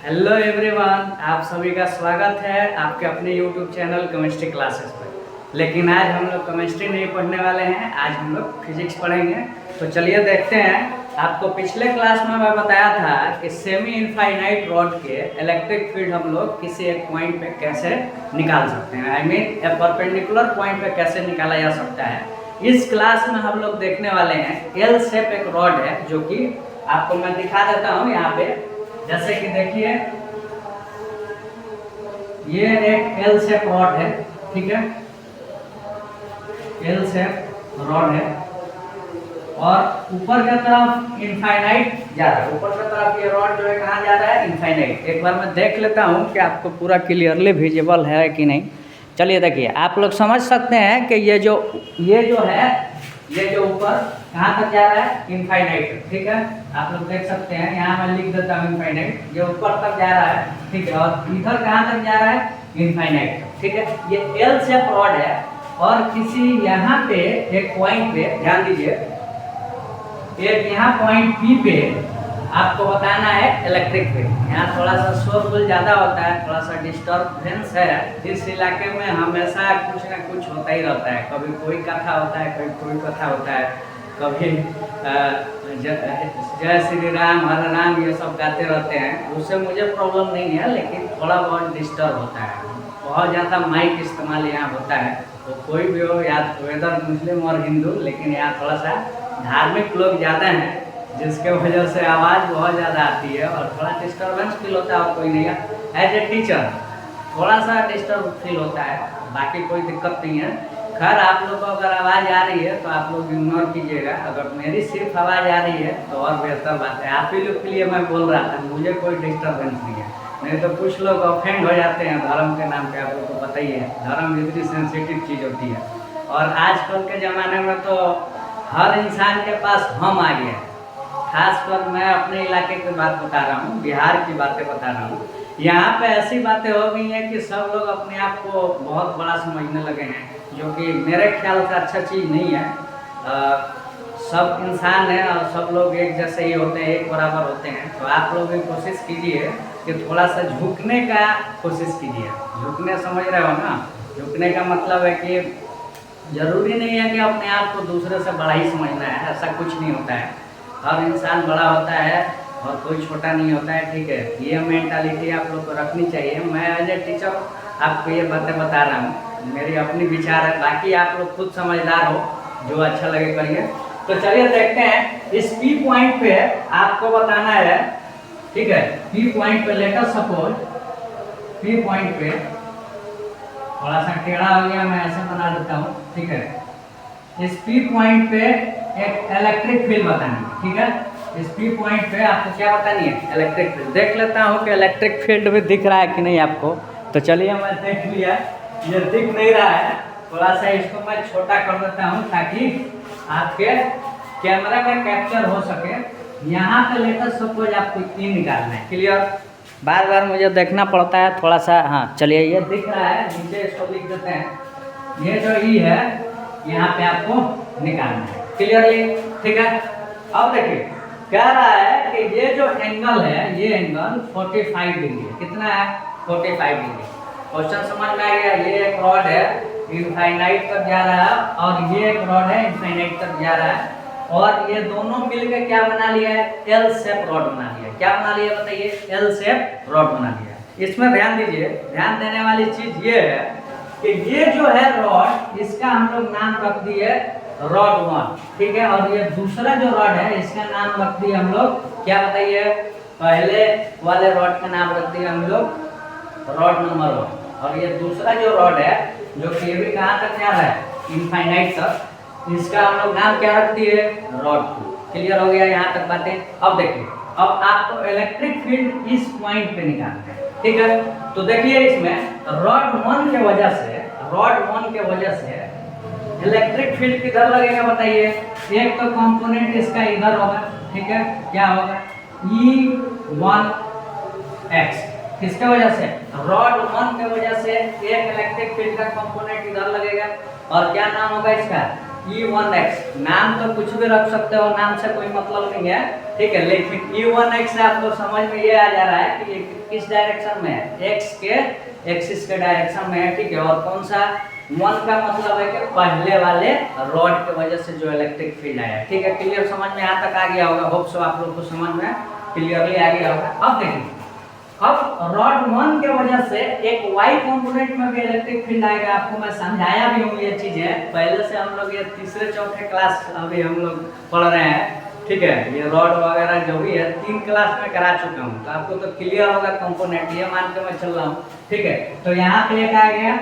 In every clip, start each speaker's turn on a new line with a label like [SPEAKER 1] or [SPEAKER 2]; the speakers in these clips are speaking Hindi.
[SPEAKER 1] हेलो एवरीवन, आप सभी का स्वागत है आपके अपने यूट्यूब चैनल केमिस्ट्री क्लासेस पर। लेकिन आज हम लोग केमिस्ट्री नहीं पढ़ने वाले हैं, आज हम लोग फिजिक्स पढ़ेंगे। तो चलिए देखते हैं। आपको पिछले क्लास में मैं बताया था कि सेमी इनफाइनाइट रॉड के इलेक्ट्रिक फील्ड हम लोग किसी एक पॉइंट पे कैसे निकाल सकते हैं, आई मीन परपेंडिकुलर पॉइंट पे कैसे निकाला जा सकता है। इस क्लास में हम लोग देखने वाले हैं एल शेप एक रॉड है, जो कि आपको मैं दिखा देता हूँ यहाँ पे। जैसे कि देखिए, ये एक एल शेप रॉड है, ठीक है। एल शेप रॉड है और ऊपर की तरफ इनफाइनाइट जा रहा है। ऊपर की तरफ ये रॉड जो है कहाँ जा रहा है? इनफाइनाइट। एक बार मैं देख लेता हूँ कि आपको पूरा क्लियरली विजिबल है कि नहीं। चलिए देखिए, आप लोग समझ सकते हैं कि ये जो है, ये जो ऊपर कहाँ तक जा रहा है? इनफाइनाइट, ठीक है। आप लोग देख सकते हैं, यहाँ मैं लिख देता हूँ इनफाइनाइट। ये ऊपर तक जा रहा है, ठीक है। और इधर कहाँ तक जा रहा है? इनफाइनाइट, ठीक है। ये एल शेप रॉड है और किसी यहाँ पे एक पॉइंट पे ध्यान दीजिए, एक यहाँ पॉइंट पी पे आपको बताना है इलेक्ट्रिक फील्ड। यहाँ थोड़ा सा शोरगुल ज़्यादा होता है, थोड़ा सा डिस्टर्बेंस है। इस इलाके में हमेशा कुछ ना कुछ होता ही रहता है। कभी कोई कथा होता है, कभी कोई कथा होता है, कभी जय श्री राम हरे राम ये सब गाते रहते हैं। उससे मुझे प्रॉब्लम नहीं है, लेकिन थोड़ा बहुत डिस्टर्ब होता है। बहुत ज़्यादा माइक इस्तेमाल यहाँ होता है। तो कोई भी हो, या वेदर मुस्लिम और हिंदू, लेकिन यहाँ थोड़ा सा धार्मिक लोग ज़्यादा हैं, जिसके वजह से आवाज़ बहुत ज़्यादा आती है और थोड़ा डिस्टर्बेंस फील होता है। और कोई नहीं है, एज ए टीचर थोड़ा सा डिस्टर्ब फील होता है, बाकी कोई दिक्कत नहीं है। खैर, आप लोग को अगर आवाज़ आ रही है तो आप लोग इग्नोर कीजिएगा। अगर मेरी सिर्फ आवाज़ आ रही है तो और बेहतर बात है। आप ही लोग के लिए मैं बोल रहा था, मुझे कोई डिस्टर्बेंस नहीं है। नहीं तो कुछ लोग ऑफेंड हो जाते हैं धर्म के नाम पे। आप लोग को पता ही है, धर्म इतनी सेंसिटिव चीज़ होती है। और आजकल के ज़माने में तो हर इंसान के पास हम आ गया। खासकर मैं अपने इलाके की बात बता रहा हूँ, बिहार की बातें बता रहा हूँ। यहाँ पे ऐसी बातें हो गई हैं कि सब लोग अपने आप को बहुत बड़ा समझने लगे हैं, जो कि मेरे ख्याल से अच्छा चीज़ नहीं है। सब इंसान है और सब लोग एक जैसे ही होते हैं, एक बराबर होते हैं। तो आप लोग भी कोशिश कीजिए कि थोड़ा सा झुकने का कोशिश कीजिए। झुकने समझ रहे हो ना? झुकने का मतलब है कि ज़रूरी नहीं है कि अपने आप को दूसरे से बड़ा ही समझना है, ऐसा कुछ नहीं होता है। हर इंसान बड़ा होता है और कोई छोटा नहीं होता है, ठीक है। ये मेंटालिटी आप लोग को रखनी चाहिए। मैं एज ए टीचर आपको ये बातें बता रहा हूँ, मेरी अपनी विचार है। बाकी आप लोग खुद समझदार हो, जो अच्छा लगे करिए। तो चलिए देखते हैं। इस पी पॉइंट पे आपको बताना है, ठीक है। पी पॉइंट पे let us suppose, P point पे थोड़ा सा टेढ़ा हो गया, मैं ऐसे बना देता हूँ, ठीक है। इस पी पॉइंट पे एक इलेक्ट्रिक फील्ड बतानी है, ठीक है। इस पी पॉइंट पे आपको क्या बतानी है? Electric field. देख लेता हूँ कि इलेक्ट्रिक फील्ड भी दिख रहा है कि नहीं आपको। तो चलिए, मैं देख लिया, ये दिख नहीं रहा है। थोड़ा सा इसको मैं छोटा कर देता हूँ ताकि आपके कैमरा में कैप्चर हो सके। यहाँ पे लेकर सपोज आपको ई निकालना है, क्लियर। बार बार मुझे देखना पड़ता है थोड़ा सा। हाँ चलिए, ये दिख रहा है, नीचे इसको लिख देते हैं। ये जो ई है यहाँ पे आपको निकालना है, क्लियरली, ठीक है। अब देखिए, कह रहा है कि ये जो एंगल है, ये एंगल 45 डिग्री है। कितना है? 45 डिग्री। क्वेश्चन समझ में आ गया? ये एक रॉड है, इनफाइनाइट तक जा रहा है, और ये एक रॉड है, इनफाइनाइट तक जा रहा है। और ये दोनों मिलकर क्या बना लिया है? एल शेप रॉड बना लिया। क्या बना लिया बताइए? एल शेप रॉड बना लिया। इसमें ध्यान दीजिए, ध्यान देने वाली चीज ये है कि ये जो है रॉड, इसका हम लोग नाम रख दिए रॉड 1, ठीक है। और ये दूसरा जो रॉड है, इसका नाम रख दिए हम लोग, क्या बताइए? पहले वाले रॉड का नाम रख दिए हम लोग रॉड नंबर 1। और ये दूसरा जो रॉड है, जो कि ये भी कहाँ तक जा रहा है? इनफाइनाइट तक, इसका हम लोग नाम क्या रख दिए? रॉड 2। क्लियर हो गया यहाँ तक बातें? अब देखिए, अब आपको इलेक्ट्रिक फील्ड इस पॉइंट पे निकालना है, ठीक है। तो देखिए, इसमें रॉड 1 के वजह से इलेक्ट्रिक फील्ड किधर लगेगा बताइए? एक तो कंपोनेंट इसका इधर होगा, ठीक है। क्या होगा? E1x। किसके वजह से? रॉड 1 के वजह से एक इलेक्ट्रिक फील्ड का कंपोनेंट इधर लगेगा। और क्या नाम होगा इसका? E1x नाम तो कुछ भी रख सकते हो, नाम से कोई मतलब नहीं है, ठीक है। लेकिन E1x से आपको समझ में ये आ जा रहा है कि ये किस डायरेक्शन में है, एक्स के एक्सिस के डायरेक्शन में है, ठीक है। और कौन सा 1 का मतलब है कि पहले वाले रॉड की वजह से जो इलेक्ट्रिक फील्ड आया, ठीक है। क्लियर, समझ में यहाँ तक आ गया होगा, होप सो आप लोग को समझ में क्लियरली आ गया होगा। अब देखिए, अब रॉड 1 के वजह से एक y कंपोनेंट में भी इलेक्ट्रिक फील्ड आएगा। आपको मैं समझाया भी हूँ ये चीजें पहले से, हम लोग ये तीसरे चौथे क्लास अभी हम लोग पढ़ रहे हैं, ठीक है। ये रॉड वगैरह जो भी है 3 क्लास में करा चुका हूँ, तो आपको तो क्लियर होगा कंपोनेंट, ये मान के मैं चल रहा हूँ, ठीक है। तो यहाँ पे एक आ गया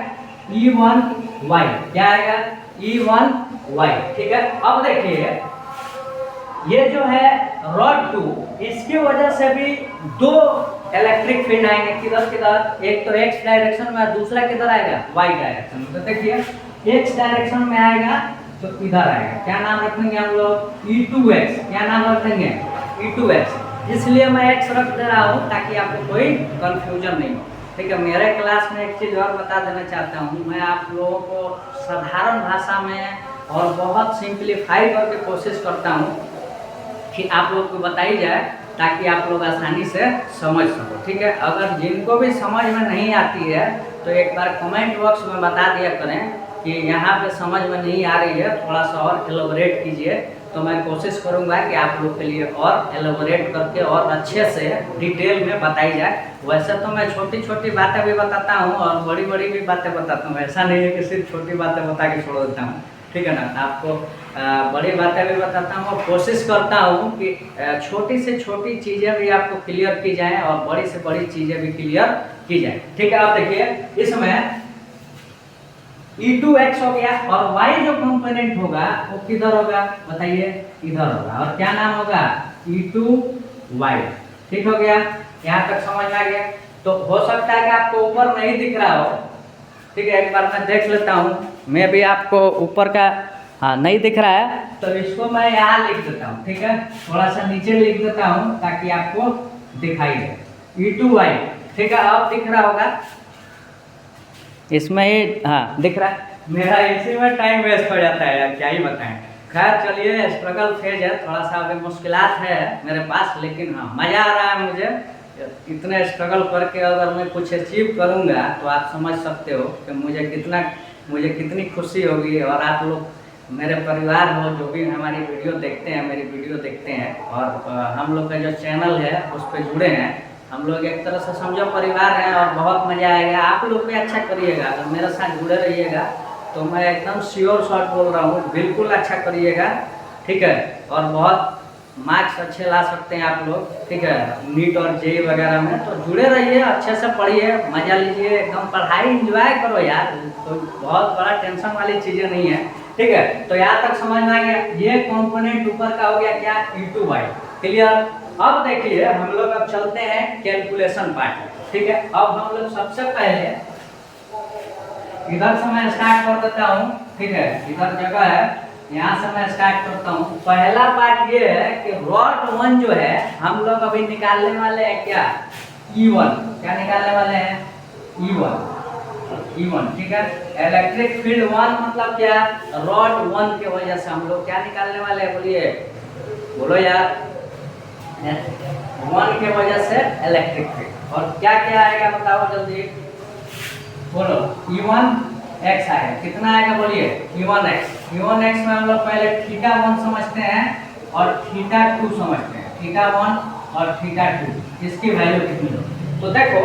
[SPEAKER 1] E1y, क्या आएगा E1y, ठीक है। अब देखिए ये जो है रॉड 2, इसकी वजह से भी 2 इलेक्ट्रिक फील्ड आएंगे, किधर किधर, एक तो x डायरेक्शन में, दूसरा किधर आएगा y डायरेक्शन में। तो देखिए x डायरेक्शन में आएगा तो इधर आएगा, क्या नाम रखेंगे हम लोग E2x, क्या नाम रखेंगे E2x। इसलिए मैं x रख दे रहा हूँ ताकि आपको कोई कंफ्यूजन नहीं हो, ठीक है। मेरे क्लास में एक चीज़ और बता देना चाहता हूँ, मैं आप लोगों को साधारण भाषा में और बहुत सिंप्लीफाई करके कोशिश करता हूँ कि आप लोग को बताई जाए ताकि आप लोग आसानी से समझ सको, ठीक है। अगर जिनको भी समझ में नहीं आती है तो एक बार कमेंट बॉक्स में बता दिया करें कि यहाँ पे समझ में नहीं आ रही है, थोड़ा सा और एलोबरेट कीजिए, तो मैं कोशिश करूँगा कि आप लोग के लिए और एलोबरेट करके और अच्छे से डिटेल में बताई जाए। वैसे तो मैं छोटी छोटी बातें भी बताता हूँ और बड़ी बड़ी भी बातें बताता हूँ, ऐसा नहीं है कि सिर्फ छोटी बातें बता के छोड़ देता हूँ, ठीक है ना। आपको बड़ी बातें भी बताता हूँ और कोशिश करता हूँ कि छोटी से छोटी चीज़ें भी आपको क्लियर की जाएं और बड़ी से बड़ी चीज़ें भी क्लियर की जाएं, ठीक है। आप देखिए इसमें E2x हो गया और y जो कंपोनेंट होगा वो किधर होगा बताइए, इधर होगा, और क्या नाम होगा E2y, ठीक हो गया। यहाँ तक समझ में आ गया। तो हो सकता है कि आपको ऊपर नहीं दिख रहा हो, ठीक है, एक बार मैं देख लेता हूँ, मैं भी आपको ऊपर का नहीं दिख रहा है तो इसको मैं यहाँ लिख देता हूँ, ठीक है। थोड़ा सा नीचे लिख देता हूँ ताकि आपको दिखाई दे E2y, ठीक है। अब दिख रहा होगा इसमें ही, हाँ दिख रहा है। मेरा इसी में टाइम वेस्ट हो जाता है यार, क्या ही बताएं। खैर चलिए, स्ट्रगल फेज है, थोड़ा सा अभी मुश्किलात है मेरे पास, लेकिन हाँ मज़ा आ रहा है मुझे। इतने स्ट्रगल करके अगर मैं कुछ अचीव करूँगा तो आप समझ सकते हो कि मुझे कितनी खुशी होगी। और आप लोग मेरे परिवार हो, जो भी हमारी वीडियो देखते हैं, मेरी वीडियो देखते हैं और हम लोग का जो चैनल है उस पर जुड़े हैं, हम लोग एक तरह से समझो परिवार हैं और बहुत मज़ा आएगा। आप लोग भी अच्छा करिएगा, अगर मेरे साथ जुड़े रहिएगा तो मैं एकदम श्योर शॉट बोल रहा हूँ, बिल्कुल अच्छा करिएगा, ठीक है। और बहुत मार्क्स अच्छे ला सकते हैं आप लोग, ठीक है, नीट और जेई वगैरह में। तो जुड़े रहिए, अच्छे से पढ़िए, मजा लीजिए, एकदम पढ़ाई एंजॉय करो यार, तो बहुत बड़ा टेंशन वाली चीज़ें नहीं है, ठीक है। तो यहाँ तक समझ में आ गया। ये कंपोनेंट ऊपर का हो गया क्या E2y, क्लियर। अब देखिए हम लोग अब चलते हैं कैलकुलेशन पार्ट, ठीक है। अब हम लोग सबसे पहले इधर से मैं स्टार्ट कर देता हूँ, ठीक है, इधर जगह है, यहाँ से मैं स्टार्ट करता हूँ। पहला पार्ट ये है कि रॉड 1 जो है हम लोग अभी निकालने वाले हैं क्या E1, क्या निकालने वाले हैं E1, ठीक है। इलेक्ट्रिक फील्ड 1 मतलब क्या, रॉड 1 के वजह से हम लोग क्या निकालने वाले हैं, बोलिए, बोलो यार, 1 के वजह से इलेक्ट्रिक फील्ड। और क्या क्या आएगा बताओ जल्दी, बोलो। E1x आएगा, कितना आएगा बोलिए, E1x में हम लोग पहले θ1 समझते हैं और θ2 समझते हैं, θ1 और θ2, इसकी वैल्यू कितनी होगी। तो देखो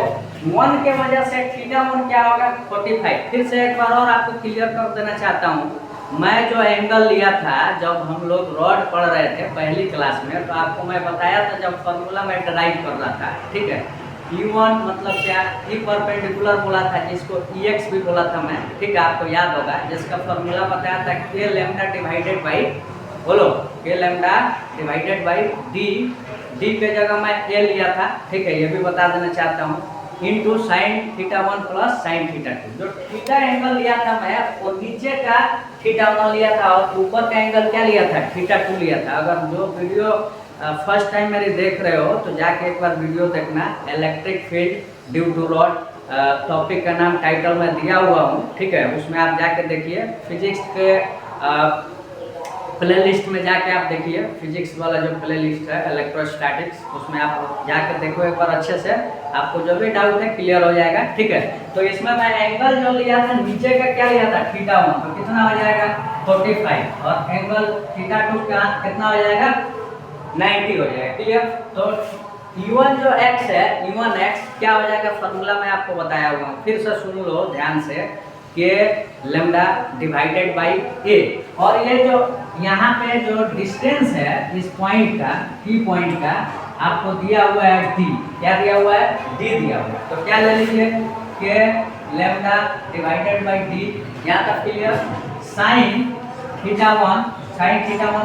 [SPEAKER 1] 1 के वजह से θ1 क्या होगा 45। फिर से एक बार और आपको क्लियर कर देना चाहता हूँ, मैं जो एंगल लिया था जब हम लोग रॉड पढ़ रहे थे पहली क्लास में, तो आपको मैं बताया था जब फॉर्मूला मैं ड्राइव कर रहा था, ठीक है। E1 मतलब क्या, E परपेंडिकुलर बोला था, जिसको EX भी बोला था मैं, ठीक है, आपको याद होगा, जिसका फॉर्मूला बताया था K लैम्डा डिवाइडेड बाई, बोलो, K lambda divided by D के जगह मैं A लिया था, ठीक है, ये भी बता देना चाहता हूँ, इंटू साइन θ1 प्लस साइन θ2। जो थीटा एंगल लिया था मैं, वो नीचे का θ1 लिया था और ऊपर का एंगल क्या लिया था, θ2 लिया था। अगर जो वीडियो फर्स्ट टाइम मेरी देख रहे हो तो जाके एक बार वीडियो देखना, electric field due to rod, topic का नाम टाइटल में दिया हुआ हूँ, ठीक है, उसमें आप जाके देखिए। फिजिक्स के प्ले लिस्ट में जाके आप देखिए, फिजिक्स वाला जो प्ले लिस्ट है इलेक्ट्रोस्टैटिक्स, उसमें आप जाकर देखो एक बार अच्छे से, आपको जो भी डाउट है क्लियर हो जाएगा। ठीक है, तो इसमें मैं एंगल जो लिया था नीचे का क्या लिया था θ1, तो कितना हो जाएगा 45, और एंगल θ2 का कितना हो जाएगा 90 हो जाएगा। क्लियर, तो E1 जो x है, E1 x क्या हो जाएगा, फॉर्मूला मैं आपको बताया हुआ हूँ, फिर से सुन लो ध्यान से, के लेमडा डिवाइडेड बाई ए, और ये जो यहाँ पे जो डिस्टेंस है इस पॉइंट का, की पॉइंट का आपको दिया हुआ है डी, क्या दिया हुआ है डी दिया हुआ है, तो क्या ले लीजिए के लेमडा डिवाइडेड बाई डी, यहाँ तक क्लियर। साइन θ1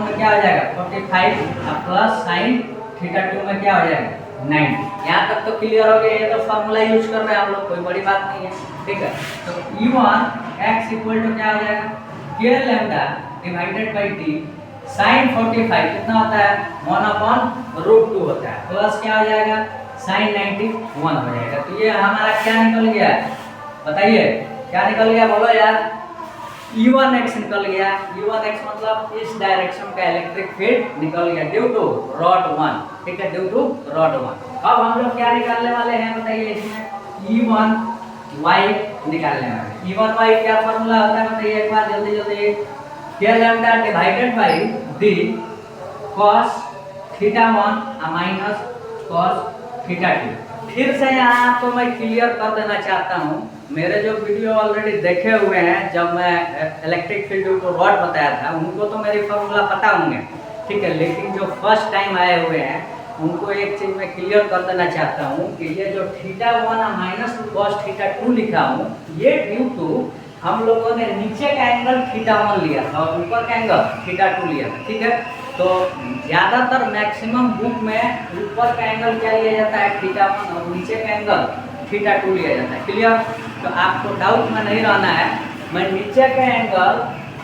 [SPEAKER 1] में क्या हो जाएगा 45 प्लस साइन θ2 में क्या हो जाएगा 90। यहाँ तक तो क्लियर हो गया, ये तो फॉर्मूला यूज कर रहे हैं हम लोग, कोई बड़ी बात नहीं है। ठीक है, तो E1 x इक्वल टू क्या हो जाएगा के lambda divided by D, sine 45 कितना होता है 1/√2 होता है, प्लस क्या हो जाएगा साइन 91 हो जाएगा। तो ये हमारा क्या निकल गया, बताइए क्या निकल गया, बोलो यार। E1 x निकल गया, E1 x मतलब इस डायरेक्शन का इलेक्ट्रिक फील्ड निकल गया ड्यू टू रॉड 1। ठीक है, ड्यू टू रॉड 1। अब हम लोग क्या निकालने वाले हैं बताइए, इसमें E1 y निकालने वाले। E1 y क्या फॉर्मूला होता है बताइए एक बार जल्दी जल्दी, K lambda divided by D cos θ1 minus cos θ2। फिर से यहाँ आपको मैं क्लियर कर देना चाहता हूँ, मेरे जो वीडियो ऑलरेडी देखे हुए हैं, जब मैं इलेक्ट्रिक फील्ड को रॉड बताया था, उनको तो मेरी फॉर्मूला पता होंगे। ठीक है, लेकिन जो फर्स्ट टाइम आए हुए हैं उनको एक चीज़ मैं क्लियर कर देना चाहता हूँ कि ये जो θ1 माइनस cos θ2 लिखा हूँ, ये ड्यू टू हम लोगों ने नीचे का एंगल θ1 लिया था और ऊपर का एंगल θ2 लिया था। ठीक है, तो ज़्यादातर मैक्सिमम बुक में ऊपर का एंगल क्या लिया जाता है θ1 और नीचे का एंगल θ2 लिया जाता है। क्लियर, तो आपको डाउट में नहीं रहना है, मैं नीचे का एंगल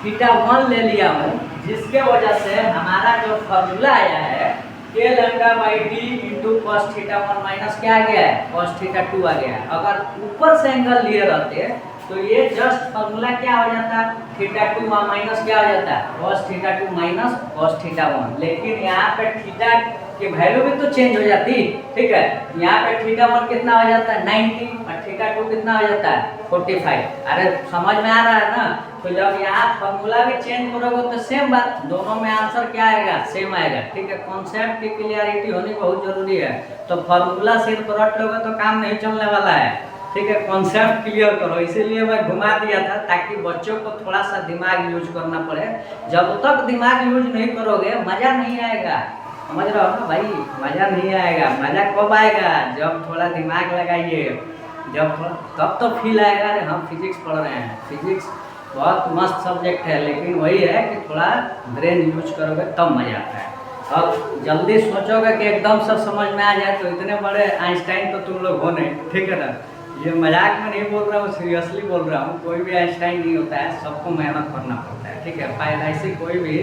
[SPEAKER 1] θ1 ले लिया हूँ, जिसके वजह से हमारा जो फॉर्मूला आया है K lambda by D into cos θ1 minus क्या आ गया है cos θ2 आ गया है। अगर ऊपर से एंगल लिए रहते तो ये जस्ट फॉर्मूला क्या हो जाता θ2 माइनस क्या हो जाता cos θ2 माइनस cos θ1, लेकिन यहाँ पे थीटा की वैल्यू भी तो चेंज हो जाती। ठीक है, यहाँ पे θ1 कितना हो जाता है 90 और θ2 कितना हो जाता है 45। अरे समझ में आ रहा है ना, तो जब यहाँ फॉर्मूला भी चेंज करोगे तो सेम बात, दोनों में आंसर क्या आएगा सेम आएगा। ठीक है, कॉन्सेप्ट की क्लियरिटी होनी बहुत जरूरी है, तो फॉर्मूला सिर्फ रट लोगे तो काम नहीं चलने वाला है। ठीक है, कॉन्सेप्ट क्लियर करो, इसीलिए मैं घुमा दिया था ताकि बच्चों को थोड़ा सा दिमाग यूज करना पड़े। जब तक दिमाग यूज नहीं करोगे मज़ा नहीं आएगा, समझ रहे हो ना भाई, मज़ा नहीं आएगा। मज़ा कब आएगा, जब थोड़ा दिमाग लगाइए, जब थोड़ा तब तो फील आएगा अरे हम फिजिक्स पढ़ रहे हैं। फिजिक्स बहुत मस्त सब्जेक्ट है, लेकिन वही है कि थोड़ा ब्रेन यूज करोगे तब मज़ा आता है। अब जल्दी सोचोगे कि एकदम सब समझ में आ जाए तो इतने बड़े आइंस्टाइन तो तुम लोग हो नहीं। ठीक है ना, ये मजाक में नहीं बोल रहा हूँ, सीरियसली बोल रहा हूँ। कोई भी आइंस्टाइन नहीं होता है, सबको मेहनत करना पड़ता है। ठीक है, पैदाइशी कोई भी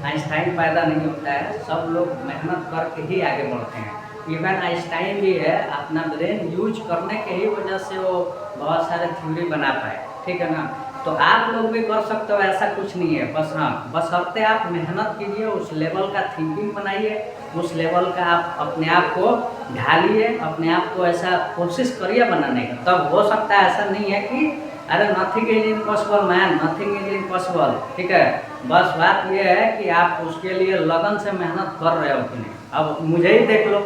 [SPEAKER 1] आइंस्टाइन पैदा नहीं होता है, सब लोग मेहनत करके ही आगे बढ़ते हैं। इवन आइंस्टाइन भी है, अपना ब्रेन यूज करने के ही वजह से वो बहुत सारे थ्योरी बना पाए। ठीक है ना, तो आप लोग भी कर सकते हो, ऐसा कुछ नहीं है। बस हाँ, बशर्ते आप मेहनत कीजिए, उस लेवल का थिंकिंग बनाइए, उस लेवल का आप अपने आप को ढालिए, अपने आप को ऐसा कोशिश करिए बनाने का, तब हो सकता है। ऐसा नहीं है कि अरे nothing is impossible man, nothing is impossible. ठीक है, बस बात ये है कि आप उसके लिए लगन से मेहनत कर रहे हो कि नहीं। अब मुझे ही देख लो,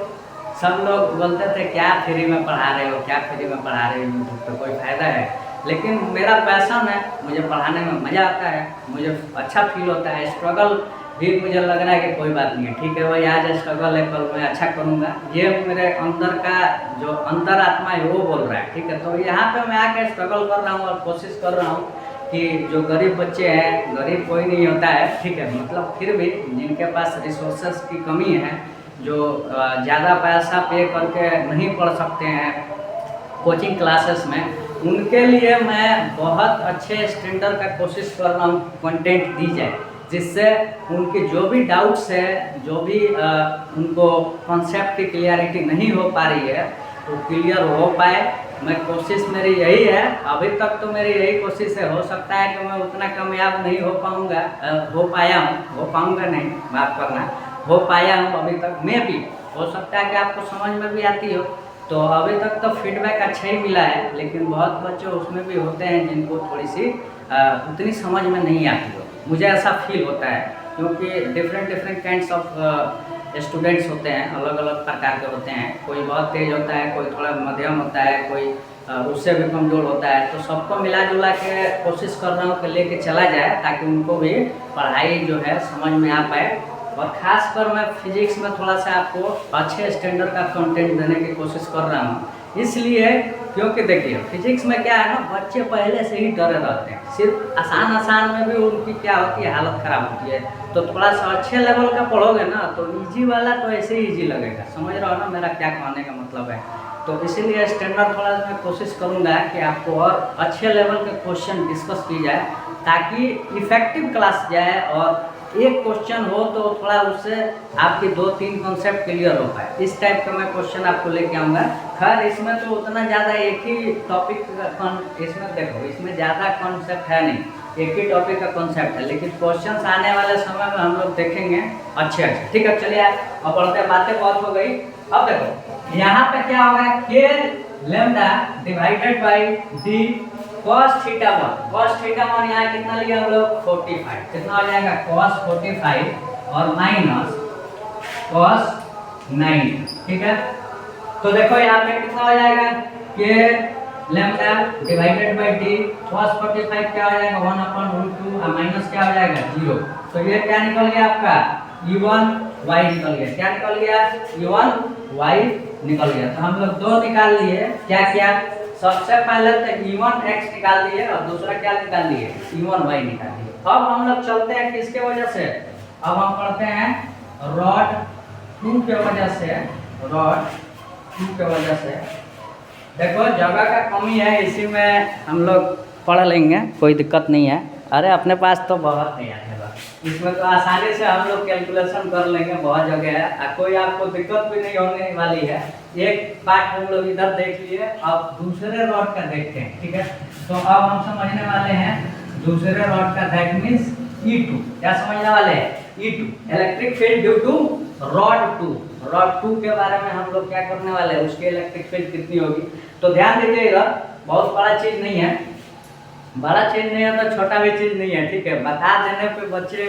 [SPEAKER 1] सब लोग बोलते थे क्या फ्री में पढ़ा रहे हो, क्या फ्री में पढ़ा रहे हो, यूट्यूब पे कोई फ़ायदा है। लेकिन मेरा पैशन है, मुझे पढ़ाने में मज़ा आता है, मुझे अच्छा फील होता है। स्ट्रगल भी मुझे लग रहा है कि कोई बात नहीं है, ठीक है भाई, आज स्ट्रगल है, कल मैं अच्छा करूँगा, ये मेरे अंदर का जो अंतरात्मा है वो बोल रहा है। ठीक है, तो यहाँ पे मैं आके स्ट्रगल कर रहा हूँ और कोशिश कर रहा हूँ कि जो गरीब बच्चे हैं, गरीब कोई नहीं होता है, ठीक है, मतलब फिर भी जिनके पास रिसोर्सेस की कमी है, जो ज़्यादा पैसा पे करके नहीं पढ़ सकते हैं कोचिंग क्लासेस में, उनके लिए मैं बहुत अच्छे स्टैंडर्ड का कोशिश कर रहा हूँ कंटेंट दी जाए, जिससे उनके जो भी डाउट्स है, जो भी उनको कॉन्सेप्ट की क्लियरिटी नहीं हो पा रही है, वो क्लियर हो पाए। मैं कोशिश मेरी यही है, अभी तक तो मेरी यही कोशिश है। हो सकता है कि मैं उतना कामयाब नहीं हो पाऊँगा, हो पाऊँगा नहीं, माफ़ करना, हो पाया हूँ अभी तक। मैं भी हो सकता है कि आपको समझ में भी आती हो। तो अभी तक तो फीडबैक अच्छा ही मिला है, लेकिन बहुत बच्चे उसमें भी होते हैं जिनको थोड़ी सी उतनी समझ में नहीं आती हो। मुझे ऐसा फील होता है, क्योंकि डिफरेंट काइंड्स ऑफ स्टूडेंट्स होते हैं, अलग अलग प्रकार के होते हैं। कोई बहुत तेज होता है, कोई थोड़ा मध्यम होता है, कोई उससे भी कमज़ोर होता है। तो सबको मिला जुला के कोशिश कर रहा हूँ कि लेके चला जाए, ताकि उनको भी पढ़ाई जो है समझ में आ पाए। और ख़ासकर मैं फिजिक्स में थोड़ा सा आपको अच्छे स्टैंडर्ड का कंटेंट देने की कोशिश कर रहा हूँ, इसलिए क्योंकि देखिए फिजिक्स में क्या है ना, बच्चे पहले से ही डरे रहते हैं। सिर्फ आसान में भी उनकी क्या होती है, हालत ख़राब होती है। तो थोड़ा सा अच्छे लेवल का पढ़ोगे ना, तो इजी वाला तो ऐसे ही इजी लगेगा। समझ रहे हो ना मेरा क्या कहने का मतलब है। तो इसीलिए स्टैंडर्ड थोड़ा मैं कोशिश करूँगा कि आपको और अच्छे लेवल के क्वेश्चन डिस्कस की जाए, ताकि इफ़ेक्टिव क्लास जाए। और एक क्वेश्चन हो तो थोड़ा उससे आपके 2-3 कॉन्सेप्ट क्लियर हो पाए। इस टाइप का मैं क्वेश्चन आपको लेके आऊँगा। खैर इसमें तो उतना ज़्यादा एक ही टॉपिक इसमें देखो, इसमें ज़्यादा कॉन्सेप्ट है नहीं, एक ही टॉपिक का कॉन्सेप्ट है, लेकिन क्वेश्चंस आने वाले समय में हम लोग देखेंगे अच्छे। ठीक है, चलिए अब पढ़ते हैं। बातें बहुत हो गई। अब देखो यहाँ पे क्या होगा, के lambda divided by D cos theta 1। cos theta 1 यहाँ कितना लिया हम लोग, 45। कितना हो जाएगा, cos 45 और माइनस cos 90। ठीक है, तो देखो यहाँ पे कितना हो जाएगा, के lambda divided by D cos 45 क्या हो जाएगा, 1/√2 और माइनस क्या हो जाएगा, 0। तो ये क्या निकल गया आपका, e1 y निकल गया। क्या निकल गया, e1 y निकल गया। तो हम लोग दो निकाल लिए। क्या क्या, सबसे पहले तो e1 x निकाल दिए और दूसरा क्या निकाल लिए, e1 y निकाल दिए। अब हम लोग चलते हैं किसके वजह से, अब हम पढ़ते हैं रॉड 2 के वजह से। रॉड 2 के वजह से देखो जगह का कमी है, इसी में हम लोग पढ़ लेंगे, कोई दिक्कत नहीं है। अरे अपने पास तो बहुत है यार, इसमें तो आसानी से हम लोग कैलकुलेशन कर लेंगे, बहुत जगह है, कोई आपको दिक्कत भी नहीं होने वाली है। एक पार्ट हम लोग इधर देख लिए, अब दूसरे रॉड का देखते हैं। ठीक है, तो अब हम समझने वाले हैं दूसरे रॉड का, दैट मीन्स E2। क्या समझने वाले हैं, E2 electric field due to rod 2। Rod 2 के बारे में हम लोग क्या करने वाले हैं, उसकी इलेक्ट्रिक फील्ड कितनी होगी। तो ध्यान दीजिएगा, बहुत बड़ा चीज़ नहीं है, बड़ा चीज़ नहीं है तो छोटा भी चीज़ नहीं है। ठीक है, बता देने पे बच्चे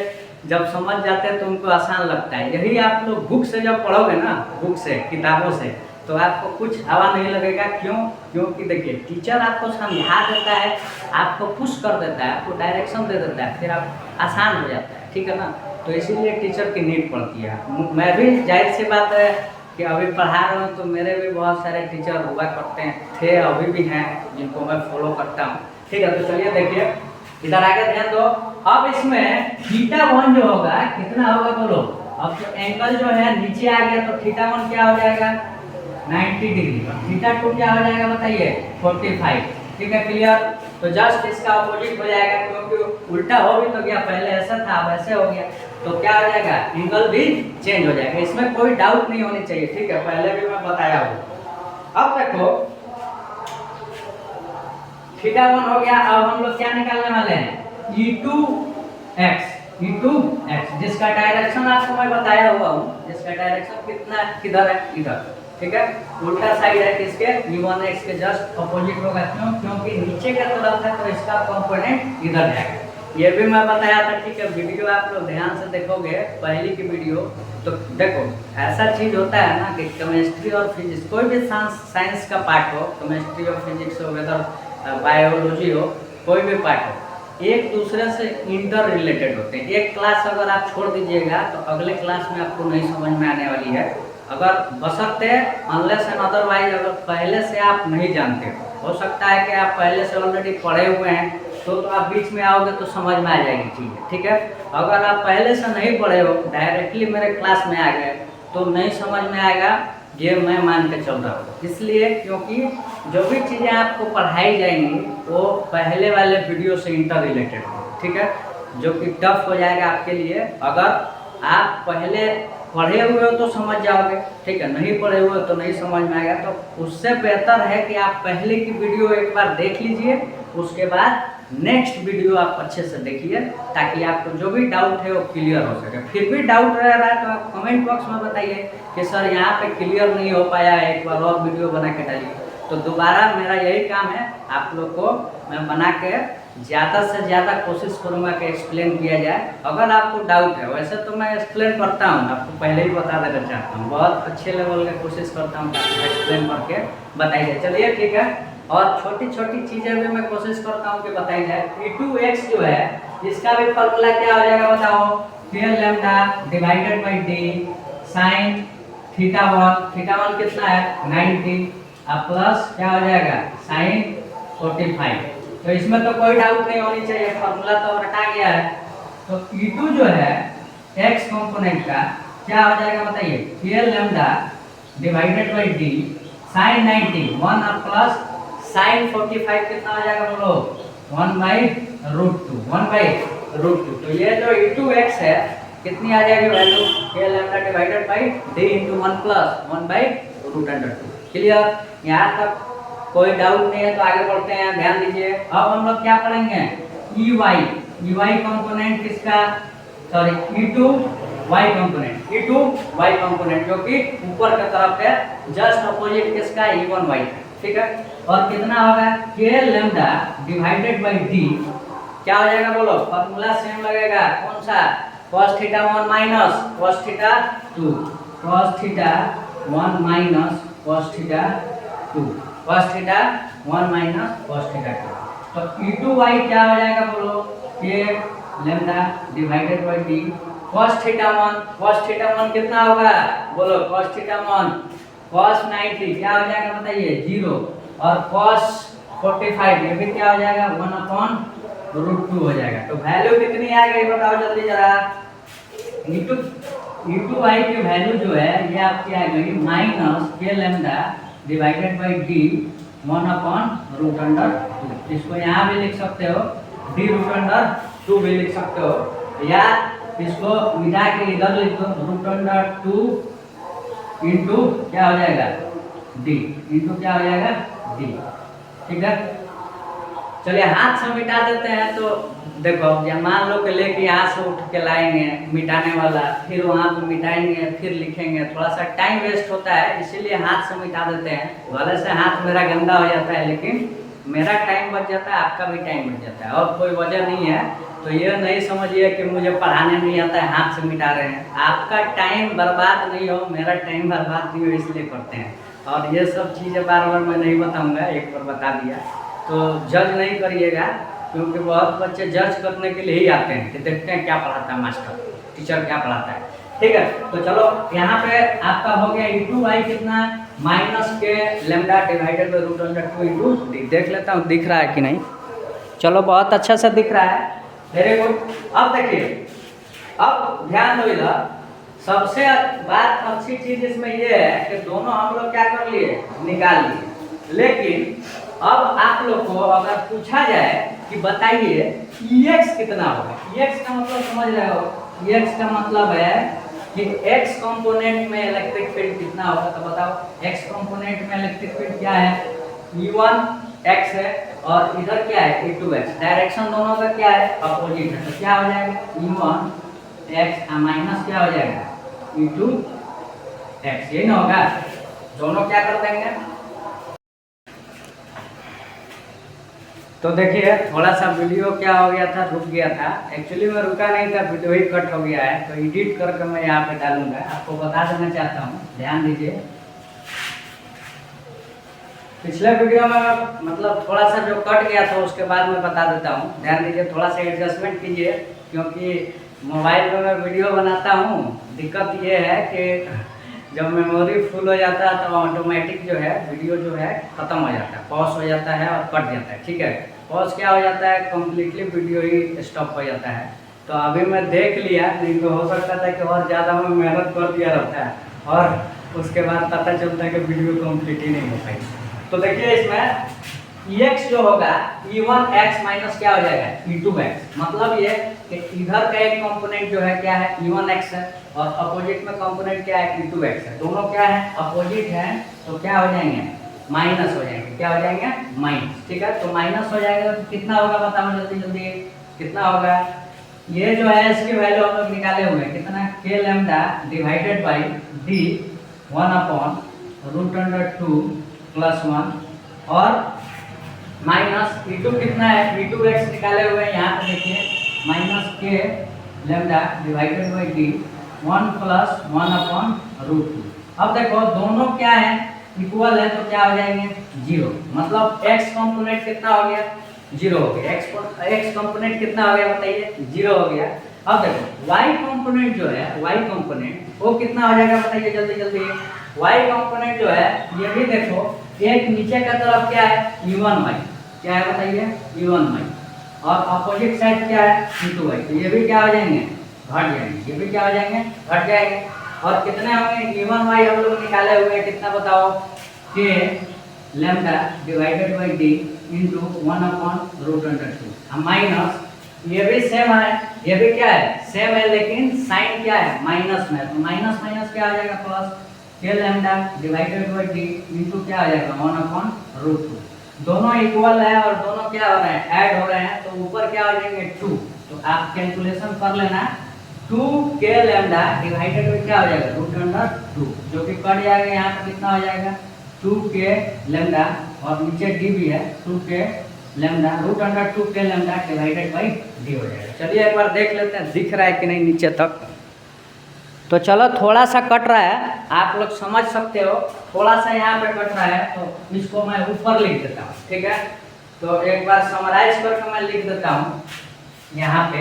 [SPEAKER 1] जब समझ जाते हैं तो उनको आसान लगता है। यही आप लोग बुक से जब पढ़ोगे ना, बुक से, किताबों से, तो आपको कुछ हवा नहीं लगेगा। क्यों, क्योंकि देखिए टीचर आपको समझा देता है, आपको पुश कर देता है, आपको डायरेक्शन दे देता है, फिर आप आसान हो जाता है। ठीक है ना, तो इसीलिए टीचर की नीड पड़ती है। मैं भी जाहिर सी बात है कि अभी पढ़ा रहा हूँ, तो मेरे भी बहुत सारे टीचर हुआ करते हैं, थे, अभी भी हैं, जिनको मैं फॉलो करता हूँ। ठीक है, तो चलिए देखिए इधर आगे ध्यान दो। अब इसमें थीटा 1 जो होगा कितना होगा बोलो। अब जो एंगल जो है नीचे आ गया, तो थीटा 1 क्या हो जाएगा, 90 डिग्री, और थीटा 2 क्या हो जाएगा बताइए, 45। ठीक है, क्लियर। तो जस्ट इसका अपोजिट हो जाएगा, क्योंकि उल्टा हो भी तो गया, पहले ऐसा था अब ऐसे हो गया, तो क्या हो जाएगा, एंगल भी चेंज हो जाएगा। इसमें कोई डाउट नहीं होनी चाहिए। ठीक है, पहले भी मैं बताया हूँ। अब देखो थीटा 1 हो गया। अब हम लोग क्या निकालने वाले हैं, E2x। जिसका डायरेक्शन आपको मैं बताया हुआ हूँ, जिसका डायरेक्शन कितना किधर है, इधर। ठीक है, उल्टा साइड है किसके, E1x के जस्ट अपोजिट होगा। क्यों, क्योंकि नीचे का तरफ है, तो इसका कंपोनेंट इधर जाएगा। ये भी मैं बताया था। ठीक है, वीडियो आप लोग ध्यान से देखोगे, पहली की वीडियो, तो देखो ऐसा चीज़ होता है ना कि केमिस्ट्री और फिजिक्स, कोई भी साइंस का पार्ट हो, केमिस्ट्री और फिजिक्स हो, वेदर बायोलॉजी हो, कोई भी पार्ट हो, एक दूसरे से इंटर रिलेटेड होते हैं। एक क्लास अगर आप छोड़ दीजिएगा तो अगले क्लास में आपको नहीं समझ में आने वाली है। अगर बशर्ते अनलेस एंड अदरवाइज अगर पहले से आप नहीं जानते, हो सकता है कि आप पहले से ऑलरेडी पढ़े हुए हैं, तो आप बीच में आओगे तो समझ में आ जाएगी चीज़ें। ठीक है, अगर आप पहले से नहीं पढ़े हो, डायरेक्टली मेरे क्लास में आ गए, तो नहीं समझ में आएगा, ये मैं मान के चल रहा हूँ। इसलिए क्योंकि जो भी चीज़ें आपको पढ़ाई जाएंगी वो पहले वाले वीडियो से इंटर रिलेटेड हो। ठीक है, जो कि टफ हो जाएगा आपके लिए। अगर आप पहले पढ़े हुए हो तो समझ जाओगे, ठीक है, नहीं पढ़े हुए तो नहीं समझ में आएगा। तो उससे बेहतर है कि आप पहले की वीडियो एक बार देख लीजिए, उसके बाद नेक्स्ट वीडियो आप अच्छे से देखिए, ताकि आपको जो भी डाउट है वो क्लियर हो सके। फिर भी डाउट रह रहा है तो आप कमेंट बॉक्स में बताइए कि सर यहाँ पे क्लियर नहीं हो पाया, एक बार और वीडियो बना के डालिए। तो दोबारा मेरा यही काम है, आप लोग को मैं बना के ज़्यादा से ज़्यादा कोशिश करूँगा कि एक्सप्लेन किया जाए। अगर आपको डाउट है, वैसे तो मैं एक्सप्लेन करता हूँ, आपको पहले ही बता देना चाहता हूँ, बहुत अच्छे लेवल की कोशिश करता हूँ एक्सप्लेन करके बताई जाए। चलिए ठीक है, और छोटी छोटी चीज़ें भी मैं कोशिश करता हूँ कि बताई जाए। E2x जो है इसका भी फॉर्मूला क्या हो जाएगा बताओ, ten lambda divided by D sine theta 1 कितना है 90, अब प्लस क्या हो जाएगा साइन 45। तो इसमें तो कोई डाउट नहीं होनी चाहिए, फॉर्मूला तो रटा गया है। तो E2 जो है x कंपोनेंट का क्या हो जाएगा बताइए, ten lambda divided by D sine 90 1 और प्लस साइन 45 कितना हो जाएगा बोलो 1/√2 1/√2। तो ये जो E2x है कितनी आ जाएगी value, ten lambda divided by D into 1 plus 1/√2। Clear, यहाँ तक कोई डाउट नहीं है। तो आगे बढ़ते हैं, ध्यान दीजिए। अब हम लोग क्या पढ़ेंगे, EY कंपोनेंट किसका, सॉरी E2y कंपोनेंट जो कि ऊपर की तरफ है, जस्ट अपोजिट किसका E1y, ठीक है। और कितना होगा k lambda divided by d, क्या हो जाएगा बोलो, फॉर्मूला सेम लगेगा, कौन सा, cos theta 1 minus cos theta 2, cos theta 1 minus cos theta 2, cos theta 1 minus cos theta 2। तो E2y क्या हो जाएगा बोलो, k lambda divided by d cos theta 1 कितना होगा बोलो, cos थीटा 1 cos 90 क्या हो जाएगा बताइए 0, और cos 45 ये भी क्या हो जाएगा 1/√2 हो जाएगा। तो वैल्यू कितनी आ गई बताओ जल्दी जरा, E2y की वैल्यू जो है ये आपकी आ गई minus k lambda divided by d 1/√2। इसको यहाँ भी लिख सकते हो d√2 भी लिख सकते हो, या इसको मिटा के इधर लिख दो √2 इंटू क्या हो जाएगा d इंटू क्या हो जाएगा d, ठीक है। चलिए हाथ से मिटा देते हैं। तो देखो जब मान लो कि लेके यहाँ से उठ के लाएंगे मिटाने वाला, फिर वहाँ पे मिटाएंगे, फिर लिखेंगे, थोड़ा सा टाइम वेस्ट होता है, इसीलिए हाथ से मिटा देते हैं। भले से हाथ मेरा गंदा हो जाता है, लेकिन मेरा टाइम बच जाता है, आपका भी टाइम बच जाता है, और कोई वजह नहीं है। तो ये नहीं समझिए कि मुझे पढ़ाने नहीं आता है हाथ से मिटा रहे हैं, आपका टाइम बर्बाद नहीं हो, मेरा टाइम बर्बाद नहीं हो, इसलिए करते हैं। और ये सब चीज़ें बार बार मैं नहीं बताऊँगा, एक बार बता दिया। तो जज नहीं करिएगा, क्योंकि बहुत बच्चे जज करने के लिए ही आते हैं कि देखते हैं क्या पढ़ाता है मास्टर, टीचर क्या पढ़ाता है, ठीक है। तो चलो यहाँ पे आपका हो गया E2y कितना माइनस के lambda divided by √2 into D. देख लेता हूँ दिख रहा है कि नहीं, चलो बहुत अच्छा से दिख रहा है, वेरी गुड। अब देखिए, अब ध्यान दो इधर, सबसे बात अच्छी चीज इसमें ये है कि दोनों हम लोग क्या कर लिए, निकाल लिए। लेकिन अब आप लोग को अगर पूछा जाए कि बताइए EX कितना होगा, EX का मतलब समझ रहे हो, EX का मतलब है कि X कंपोनेंट में इलेक्ट्रिक फील्ड कितना होगा। तो बताओ X कंपोनेंट में इलेक्ट्रिक फील्ड क्या है, E1x है, और इधर क्या है E2x, डायरेक्शन दोनों का क्या है अपोजिट है। तो क्या हो जाएगा E1x माइनस क्या हो जाएगा E2x, यही ना होगा, दोनों क्या कर देंगे। तो देखिए थोड़ा सा वीडियो क्या हो गया था, रुक गया था, एक्चुअली मैं रुका नहीं था, वीडियो ही कट हो गया है। तो एडिट करके मैं यहाँ पे डालूंगा, आपको बता देना चाहता हूँ, ध्यान दीजिए। पिछले वीडियो में मतलब थोड़ा सा जो कट गया था उसके बाद मैं बता देता हूँ, ध्यान दीजिए, थोड़ा सा एडजस्टमेंट कीजिए, क्योंकि मोबाइल में मैं वीडियो बनाता हूँ। दिक्कत ये है कि जब मेमोरी फुल हो जाता है तो ऑटोमेटिक जो है वीडियो जो है ख़त्म हो जाता है, पॉज हो जाता है और कट जाता है, ठीक है। पॉज क्या हो जाता है, कम्प्लीटली वीडियो ही स्टॉप हो जाता है। तो अभी मैं देख लिया, नहीं तो हो सकता था कि और ज़्यादा मैं मेहनत कर दिया रहता है और उसके बाद पता चलता है कि वीडियो कंप्लीट ही नहीं हो पाई। तो देखिए इसमें EX जो होगा E1X माइनस क्या हो जाएगा E2X, मतलब ये कि इधर का एक कंपोनेंट जो है क्या है E1X है और अपोजिट में कंपोनेंट क्या है E2X है, दोनों क्या है अपोजिट है, तो क्या हो जाएंगे माइनस हो जाएंगे, क्या हो जाएंगे माइनस। ठीक है, तो माइनस हो जाएगा तो कितना होगा बताओ जल्दी जल्दी, कितना होगा। ये जो है इसकी वैल्यू हम लोग निकाले हुए हैं कितना k lambda divided by d 1/√2 plus 1 और माइनस E2 कितना है E2X निकाले हुए हैं यहाँ पे देखिए minus k lambda divided by d 1 plus 1/√2। अब देखो दोनों क्या है इक्वल है तो क्या हो जाएंगे 0, मतलब x कंपोनेंट कितना हो गया 0 हो गया, x कंपोनेंट कितना हो गया बताइए 0 हो गया। अब देखो y कंपोनेंट जो है y कंपोनेंट वो कितना हो जाएगा बताइए जल्दी जल्दी। y कंपोनेंट जो है ये भी देखो एक नीचे का तरफ क्या है E1y, क्या है बताइए E1y और अपोजिट साइड क्या है E2y, तो ये भी क्या हो जाएंगे घट जाएंगे, ये भी क्या हो जाएंगे घट जाएंगे। और कितने होंगे E1y हम लोग निकाले हुए हैं कितना बताओ k lambda divided by d into 1/√2 minus ये भी सेम है, ये भी क्या है सेम है लेकिन साइन क्या है माइनस में, तो माइनस माइनस क्या आ जाएगा plus k lambda divided by d into क्या आ जाएगा 1/√2। दोनों इक्वल है और दोनों क्या हो रहे हैं ऐड हो रहे हैं, तो ऊपर क्या हो जाएंगे 2, तो आप कैलकुलेशन कर लेना 2k लैम्डा डिवाइडेड बाई क्या हो जाएगा √2 जो कि कट जाएगा यहाँ पे कितना हो जाएगा 2k लैम्डा और नीचे d भी है 2k lambda √2k lambda divided by d हो जाएगा। चलिए एक बार देख लेते हैं दिख रहा है कि नहीं नीचे तक। तो चलो थोड़ा सा कट रहा है, आप लोग समझ सकते हो, थोड़ा सा यहाँ पे कट रहा है तो इसको मैं ऊपर लिख देता हूँ। ठीक है, तो एक बार समराइज करके मैं लिख देता हूँ यहाँ पे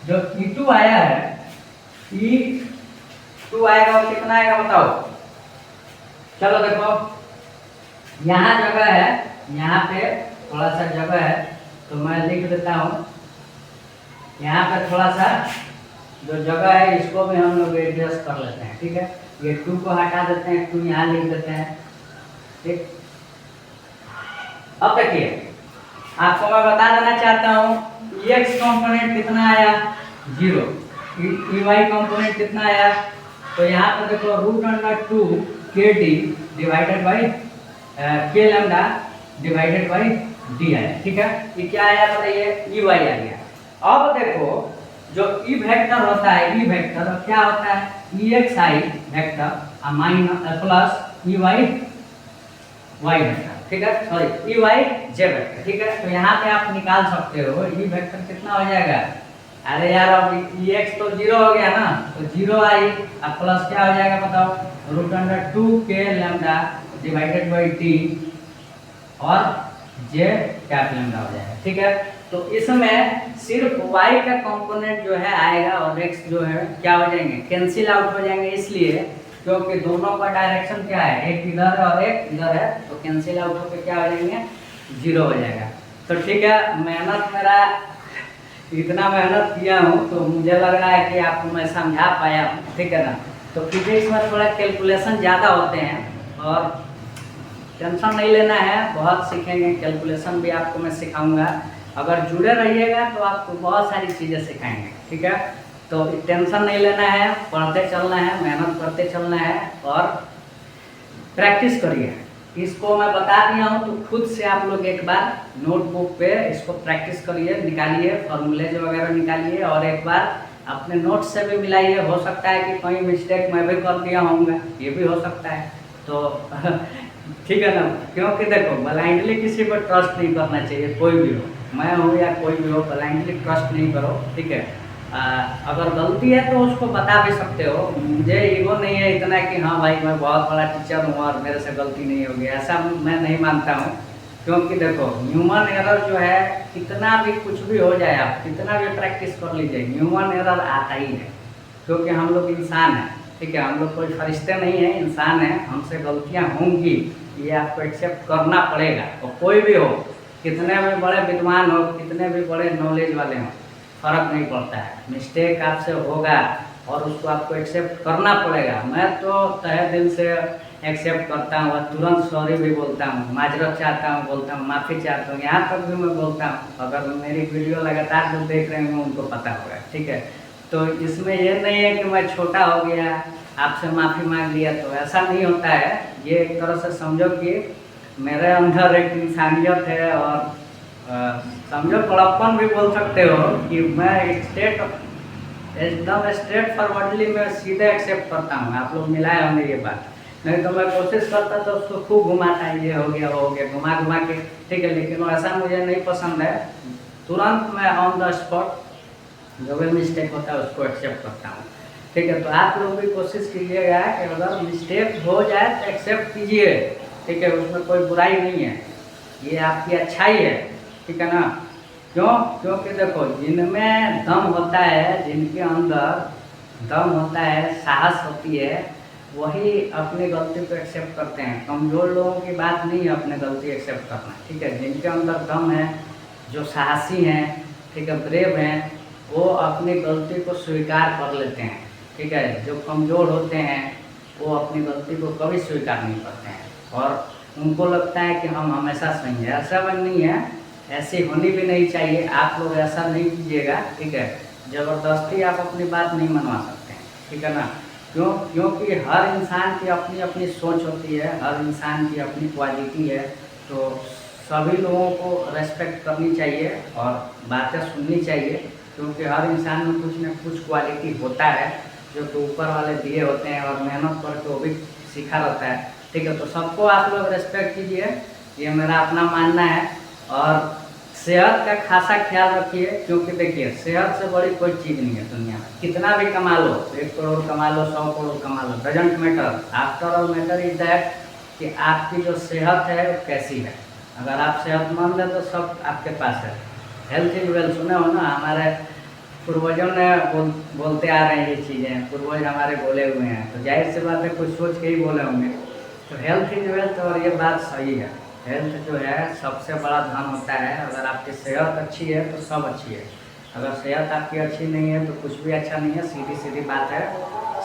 [SPEAKER 1] जो E2 आया है E2 आएगा वो कितना आएगा बताओ। चलो देखो यहाँ जगह है, यहाँ पे थोड़ा सा जगह है तो मैं लिख देता हूँ यहाँ पे थोड़ा सा जो जगह है इसको भी हम लोग एडजस्ट कर लेते हैं। ठीक है, ये 2 को हटा देते हैं, 2 यहाँ लिख देते हैं। ठीक, अब देखिए आपको मैं बता देना चाहता हूँ EX कंपोनेंट कितना आया 0, EY कंपोनेंट कितना आया, तो यहाँ पर देखो √2kd divided by k lambda divided by d आया। ठीक है, ये क्या आया बताइए EY आ गया। अब देखो जो E वेक्टर होता है E वेक्टर क्या होता है EXI vector minus plus EY y vector. ठीक है, सॉरी EYJ वेक्टर। ठीक है, तो यहाँ पे आप निकाल सकते हो E वेक्टर कितना हो जाएगा, अरे यार अब EX तो 0 हो गया ना, तो 0 आई अब प्लस क्या हो जाएगा बताओ √2k lambda divided by d और j कैप लैम्डा हो जाएगा। ठीक है, तो इसमें सिर्फ y का कंपोनेंट जो है आएगा और x जो है क्या हो जाएंगे कैंसिल आउट हो जाएंगे, इसलिए क्योंकि दोनों का डायरेक्शन क्या है एक इधर है और एक इधर है, तो कैंसिल आउट होकर क्या हो जाएंगे 0 हो जाएगा। तो ठीक है, मेहनत मेरा इतना मेहनत किया हूँ तो मुझे लग रहा है कि आपको मैं समझा पाया हूँ। ठीक है ना, तो फिजिक्स में थोड़ा कैलकुलेशन ज़्यादा होते हैं और टेंशन नहीं लेना है, बहुत सीखेंगे, कैलकुलेशन भी आपको मैं सिखाऊंगा, अगर जुड़े रहिएगा तो आपको बहुत सारी चीज़ें सिखाएंगे। ठीक है, तो टेंशन नहीं लेना है, पढ़ते चलना है, मेहनत करते चलना है और प्रैक्टिस करिए। इसको मैं बता दिया हूँ तो खुद से आप लोग एक बार नोटबुक पे इसको प्रैक्टिस करिए, निकालिए फॉर्मूलेज वगैरह निकालिए और एक बार अपने नोट से भी मिलाइए। हो सकता है कि कोई मिस्टेक मैं भी कर दिया होऊंगा, ये भी हो सकता है, तो ठीक है ना, क्योंकि देखो ब्लाइंडली किसी पर ट्रस्ट नहीं करना चाहिए, कोई भी हो, मैं हूँ या कोई भी हो, ब्लाइंडली ट्रस्ट नहीं करो। ठीक है, अगर गलती है तो उसको बता भी सकते हो, मुझे ईगो नहीं है इतना कि हाँ भाई मैं बहुत बड़ा टीचर हूँ और मेरे से गलती नहीं होगी, ऐसा मैं नहीं मानता हूँ। क्योंकि देखो ह्यूमन एरर जो है कितना भी कुछ भी हो जाए, आप कितना भी प्रैक्टिस कर लीजिए, ह्यूमन एरर आता ही है, क्योंकि हम लोग इंसान हैं। ठीक है, हम लोग कोई फरिश्ते नहीं है, इंसान है, हमसे गलतियाँ होंगी, ये आपको एक्सेप्ट करना पड़ेगा। और कोई भी हो, कितने भी बड़े विद्वान हो, कितने भी बड़े नॉलेज वाले हों, फर्क नहीं पड़ता है, मिस्टेक आपसे होगा और उसको आपको एक्सेप्ट करना पड़ेगा। मैं तो तहे दिल से एक्सेप्ट करता हूँ और तुरंत सॉरी भी बोलता हूँ, माजरत चाहता हूँ, बोलता हूँ, माफ़ी चाहता हूँ, यहाँ तक भी मैं बोलता हूँ। अगर मेरी वीडियो लगातार जो देख रहे हैं उनको पता होगा, ठीक है। तो इसमें ये नहीं है कि मैं छोटा हो गया, आपसे माफ़ी मांग लिया, तो ऐसा नहीं होता है। ये एक तरह से समझो कि मेरे अंदर एक इंसानियत है और समझो बड़प्पन भी बोल सकते हो कि मैं एकदम स्ट्रेट फॉरवर्डली मैं सीधे एक्सेप्ट करता हूँ। आप लोग मिलाए होंगे ये बात, नहीं तो मैं कोशिश करता तो उसको खूब घुमाता, ये हो गया वो हो गया, घुमा घुमा के, ठीक है। लेकिन ऐसा मुझे नहीं पसंद है। तुरंत मैं ऑन द स्पॉट जो भी मिस्टेक होता है उसको एक्सेप्ट करता हूँ, ठीक है। तो आप लोग भी कोशिश कीजिएगा कि अगर मिस्टेक हो जाए तो एक्सेप्ट कीजिए, ठीक है। उसमें कोई बुराई नहीं है, ये आपकी अच्छाई है, ठीक है ना। क्यों? क्योंकि देखो, जिनमें दम होता है, जिनके अंदर दम होता है, साहस होती है, वही अपनी गलती को एक्सेप्ट करते हैं। कमज़ोर लोगों की बात नहीं है अपनी गलती एक्सेप्ट करना, ठीक है। जिनके अंदर दम है, जो साहसी हैं, ठीक है, ब्रेव हैं, वो अपनी गलती को स्वीकार कर लेते हैं, ठीक है। जो कमज़ोर होते हैं वो अपनी गलती को कभी स्वीकार नहीं करते हैं और उनको लगता है कि हम हमेशा सही है। ऐसा नहीं है, ऐसी होनी भी नहीं चाहिए। आप लोग ऐसा नहीं कीजिएगा, ठीक है। ज़बरदस्ती आप अपनी बात नहीं मनवा सकते हैं, ठीक है ना। क्योंकि हर इंसान की अपनी अपनी सोच होती है, हर इंसान की अपनी क्वालिटी है। तो सभी लोगों को रेस्पेक्ट करनी चाहिए और बातें सुननी चाहिए, क्योंकि हर इंसान में कुछ न कुछ क्वालिटी होता है जो कि ऊपर वाले दिए होते हैं और मेहनत करके वो भी सीखा रहता है, ठीक है। तो सबको आप लोग रेस्पेक्ट कीजिए, ये मेरा अपना मानना है। और सेहत का खासा ख्याल रखिए, क्योंकि देखिए सेहत से बड़ी कोई चीज़ नहीं है दुनिया में। कितना भी कमा लो, 1 करोड़ कमा लो, 100 करोड़ कमा लो, doesn't matter. After all matter is that कि आपकी जो सेहत है वो कैसी है। अगर आप सेहतमंद है तो सब आपके पास है। हेल्थ इज वेल्थ, सुने हो ना, हमारे पूर्वजों ने बोलते आ रहे हैं ये चीज़ें, पूर्वज हमारे बोले हुए हैं, तो जाहिर सी बात है कुछ सोच के ही बोले होंगे। तो हेल्थ इज वेल्थ, और ये बात सही है। हेल्थ जो है सबसे बड़ा धन होता है। अगर आपकी सेहत अच्छी है तो सब अच्छी है, अगर सेहत आपकी अच्छी नहीं है तो कुछ भी अच्छा नहीं है। सीधी सीधी बात है।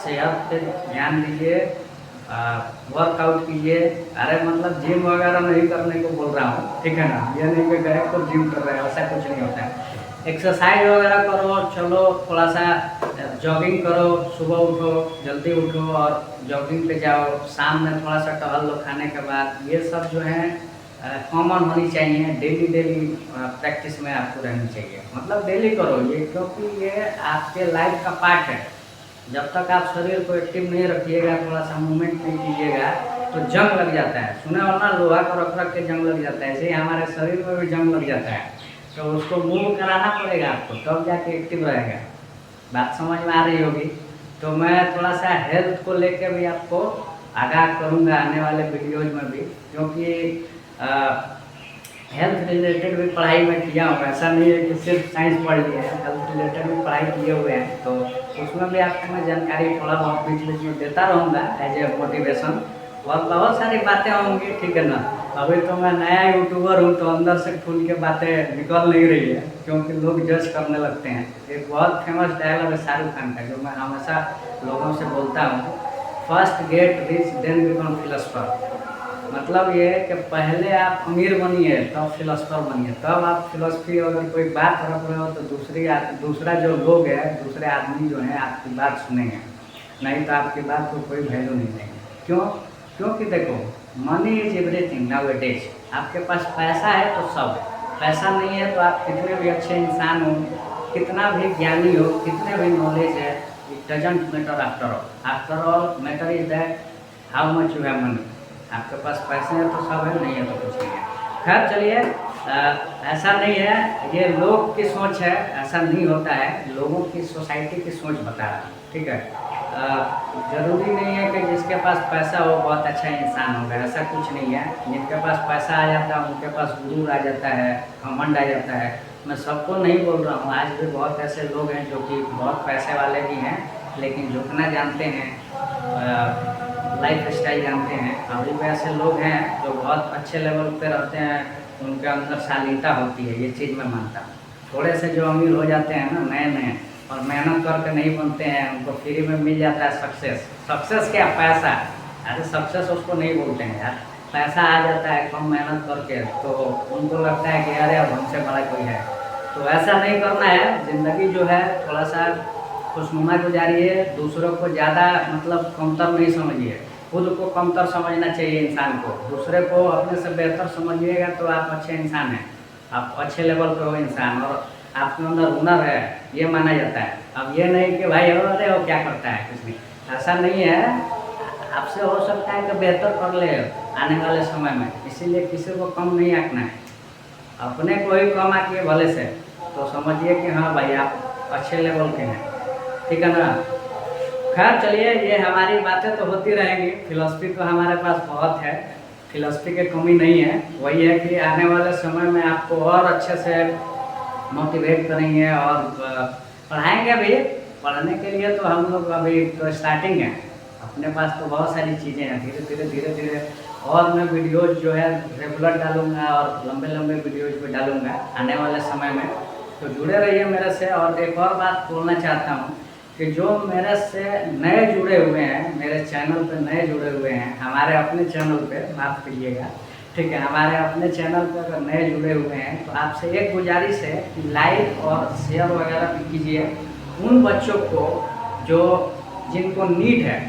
[SPEAKER 1] सेहत पे ध्यान दीजिए, वर्कआउट कीजिए। अरे मतलब जिम वगैरह नहीं करने को बोल रहा हूँ, ठीक है ना। ये नहीं कि गए तो जिम कर रहे हैं, ऐसा कुछ नहीं होता है। एक्सरसाइज वगैरह करो, चलो थोड़ा सा जॉगिंग करो, सुबह उठो, जल्दी उठो और जॉगिंग पे जाओ, शाम में थोड़ा सा टहल लो खाने के बाद। ये सब जो है कॉमन होनी चाहिए। डेली प्रैक्टिस में आपको रहनी चाहिए, मतलब डेली करो ये, क्योंकि ये आपके लाइफ का पार्ट है। जब तक आप शरीर को एक्टिव नहीं रखिएगा, थोड़ा सा मूवमेंट नहीं कीजिएगा तो जंग लग जाता है। सुने हो ना, लोहा को रख रख के जंग लग जाता है, ऐसे ही हमारे शरीर में भी जंग लग जाता है। तो उसको मूव कराना पड़ेगा आपको, तब जाके एक्टिव रहेगा। बात समझ में आ रही होगी। तो मैं थोड़ा सा हेल्थ को लेकर भी आपको आगाह करूँगा आने वाले वीडियोज़ में भी, क्योंकि हेल्थ रिलेटेड भी पढ़ाई में किया हूँ। ऐसा नहीं है कि सिर्फ साइंस पढ़ लिए हैं, हेल्थ रिलेटेड भी पढ़ाई किए हुए हैं। तो उसमें भी आपको मैं जानकारी थोड़ा बहुत बीच बीच में देता रहूँगा एज ए मोटिवेशन। बहुत सारी बातें होंगी, ठीक है ना। अभी तो मैं नया यूट्यूबर हूँ, तो अंदर से खुल के बातें निकल नहीं रही है, क्योंकि लोग जज करने लगते हैं। एक बहुत फेमस डायलॉग है शाहरुख खान का, जो मैं हमेशा लोगों से बोलता हूँ, first get rich then become philosopher. मतलब ये है कि पहले आप अमीर बनिए तब फिलोसफर बनिए, तब आप फिलोसफी अगर कोई बात रख रहे हो तो दूसरा जो लोग है, दूसरे आदमी जो हैं आपकी बात सुनेंगे, नहीं तो आपकी बात को कोई वैल्यू नहीं देंगे। क्यों? क्योंकि देखो, money is everything now it is. आपके पास पैसा है तो सब है, पैसा नहीं है तो आप कितने भी अच्छे इंसान हो, कितना भी ज्ञानी हो, कितने भी नॉलेज है, it doesn't matter after all matter is that how much you have money. आपके पास पैसे हैं तो सब है, नहीं है तो कुछ नहीं है। खैर चलिए, ऐसा नहीं है, ये लोग की सोच है, ऐसा नहीं होता है। लोगों की सोसाइटी की सोच बता रहा है, ठीक है। ज़रूरी नहीं है कि जिसके पास पैसा हो बहुत अच्छा इंसान होगा, ऐसा कुछ नहीं है। जिनके पास पैसा आ जाता है उनके पास गुरूर आ जाता है, घमंड आ जाता है। मैं सबको नहीं बोल रहा हूँ, आज भी बहुत ऐसे लोग हैं जो कि बहुत पैसे वाले भी हैं, लेकिन झुकना जानते हैं, लाइफ स्टाइल जानते हैं। अभी भी ऐसे लोग हैं जो बहुत अच्छे लेवल पे रहते हैं, उनके अंदर शालीनता होती है, ये चीज़ मैं मानता हूँ। थोड़े से जो अमीर हो जाते हैं ना, नए और मेहनत करके नहीं बनते हैं, उनको फ्री में मिल जाता है सक्सेस। सक्सेस क्या, पैसा। अरे सक्सेस उसको नहीं बोलते हैं यार, पैसा आ जाता है कम मेहनत करके तो उनको लगता है कि अरे अब हमसे बड़ा कोई है। तो ऐसा नहीं करना है, ज़िंदगी जो है थोड़ा सा खुशनुमा गुजारिए, दूसरों को ज़्यादा मतलब कमतर नहीं समझिए, खुद को कमतर समझना चाहिए इंसान को। दूसरे को अपने से बेहतर समझिएगा तो आप अच्छे इंसान हैं, आप अच्छे लेवल पे हो इंसान, और आपके अंदर हुनर है ये माना जाता है। अब ये नहीं कि भाई अरे वो क्या करता है, कुछ नहीं, ऐसा नहीं है। आपसे हो सकता है कि बेहतर कर ले आने वाले समय में, इसीलिए किसी को कम नहीं आंकना है, अपने को ही कम आंकिए भले से, तो समझिए कि हाँ भाई आप अच्छे लेवल के हैं, ठीक है ना। खैर चलिए, ये हमारी बातें तो होती रहेंगी, फिलॉसफी तो हमारे पास बहुत है, फिलॉसफी की कमी नहीं है। वही है कि आने वाले समय में आपको और अच्छे से मोटिवेट करेंगे और पढ़ाएंगे भी। पढ़ने के लिए तो हम लोग अभी तो स्टार्टिंग है, अपने पास तो बहुत सारी चीज़ें हैं, धीरे धीरे और मैं वीडियोज जो है रेगुलर डालूंगा और लंबे लंबे वीडियोज भी डालूंगा आने वाले समय में, तो जुड़े रहिए मेरे से। और एक और बात बोलना चाहता हूँ कि जो मेरे से नए जुड़े हुए हैं, मेरे चैनल पे नए जुड़े हुए हैं, हमारे अपने चैनल पे, माफ़ कीजिएगा, ठीक है, हमारे अपने चैनल पे अगर नए जुड़े हुए हैं तो आपसे एक गुजारिश है कि लाइक और शेयर वगैरह भी कीजिए उन बच्चों को जो जिनको नीड है,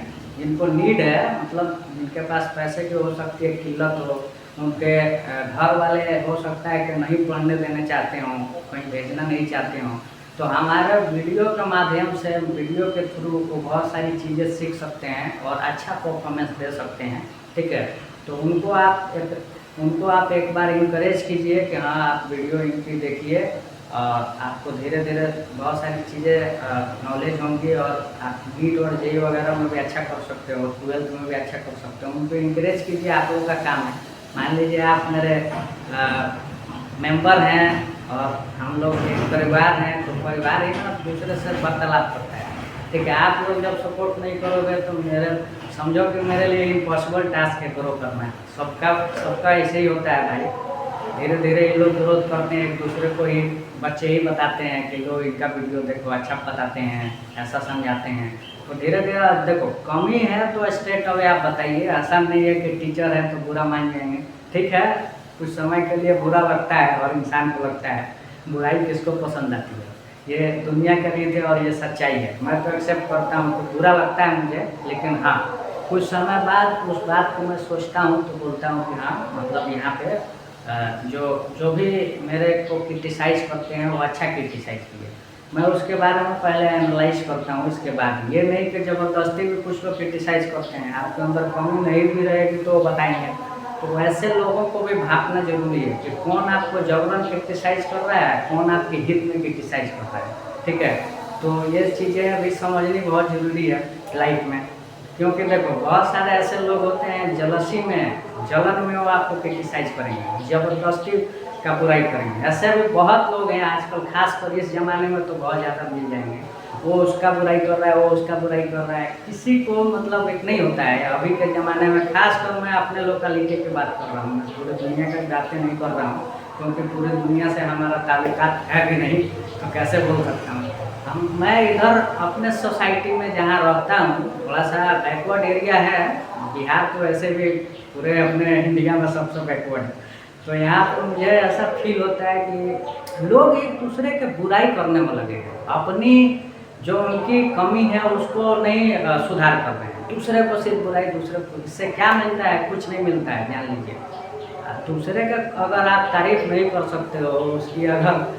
[SPEAKER 1] मतलब जिनके पास पैसे की हो सकती है किल्लत हो, उनके घर वाले हो सकता है कि नहीं पढ़ने देने चाहते हों, कहीं भेजना नहीं चाहते हों, तो हमारे वीडियो के माध्यम से, वीडियो के थ्रू वो बहुत सारी चीज़ें सीख सकते हैं और अच्छा परफॉर्मेंस दे सकते हैं, ठीक है। तो उनको आप एक बार इनकरेज कीजिए कि हाँ आप वीडियो इनकी देखिए, और आपको धीरे धीरे बहुत सारी चीज़ें नॉलेज होंगी और आप नीट और जेई वगैरह में भी अच्छा कर सकते हो, 12th में भी अच्छा कर सकते हो। उनको इंकरेज कीजिए, आप लोगों का काम है। मान लीजिए आप मेरे मेंबर हैं और हम लोग एक परिवार हैं, तो परिवार ही ना दूसरे से वार्तालाप करता है, ठीक है। आप लोग जब सपोर्ट नहीं करोगे तो मेरे समझो कि मेरे लिए इम्पॉसिबल टास्क है ग्रो करना। सबका ऐसे ही होता है भाई, धीरे धीरे ये लोग ग्रोथ करते हैं, एक दूसरे को ही बच्चे ही बताते हैं कि लो इनका वीडियो देखो, अच्छा बताते हैं, ऐसा समझाते हैं, तो धीरे धीरे देखो कमी है तो स्ट्रेट अवे आप बताइए। ऐसा नहीं है कि टीचर है तो बुरा मान जाएंगे, ठीक है, कुछ समय के लिए बुरा लगता है और इंसान को लगता है, बुराई किसको पसंद आती है, ये दुनिया का रीत है और ये सच्चाई है। मैं तो एक्सेप्ट करता हूँ कि बुरा लगता है मुझे, लेकिन हाँ कुछ समय बाद उस बात को मैं सोचता हूँ तो बोलता हूँ कि हाँ मतलब यहाँ पे जो भी मेरे को क्रिटिसाइज़ करते हैं वो अच्छा क्रिटिसाइज़ किए, मैं उसके बारे में पहले एनालाइज करता हूँ। इसके बाद ये नहीं कि ज़बरदस्ती भी कुछ लोग क्रिटिसाइज़ करते हैं, आपके अंदर कमी नहीं भी रहेगी तो बताएंगे, तो ऐसे लोगों को भी भापना जरूरी है कि कौन आपको जबरन क्रिटिसाइज़ कर रहा है, कौन आपके हित में क्रिटिसाइज़ कर रहा है, ठीक है। तो ये चीज़ें अभी समझनी बहुत ज़रूरी है लाइफ में, क्योंकि देखो बहुत सारे ऐसे लोग होते हैं जलसी में, जलन में वो आपको क्रिटिसाइज करेंगे, ज़बरदस्ती का बुराई करेंगे। ऐसे भी बहुत लोग हैं आजकल, खासकर इस ज़माने में तो बहुत ज़्यादा मिल जाएंगे, वो उसका बुराई कर रहा है, वो उसका बुराई कर रहा है, किसी को मतलब एक नहीं होता है अभी के ज़माने में। खासकर मैं अपने लोकेलिटी की बात कर रहा हूँ, मैं पूरी दुनिया की बातें नहीं कर रहा हूँ, क्योंकि पूरी दुनिया से हमारा ताल्लुकात है भी नहीं, तो कैसे बोल सकता हूँ। मैं इधर अपने सोसाइटी में जहाँ रहता हूँ, थोड़ा सा बैकवर्ड एरिया है, बिहार तो वैसे भी पूरे अपने इंडिया में सबसे बैकवर्ड है, तो यहाँ पर मुझे ऐसा फील होता है कि लोग एक दूसरे के बुराई करने में लगे हैं, अपनी जो उनकी कमी है उसको नहीं सुधार कर रहे हैं, दूसरे को सिर्फ बुराई, दूसरे को, इससे क्या मिलता है, कुछ नहीं मिलता है, जान लीजिए। दूसरे का अगर आप तारीफ नहीं कर सकते हो, उसकी अगर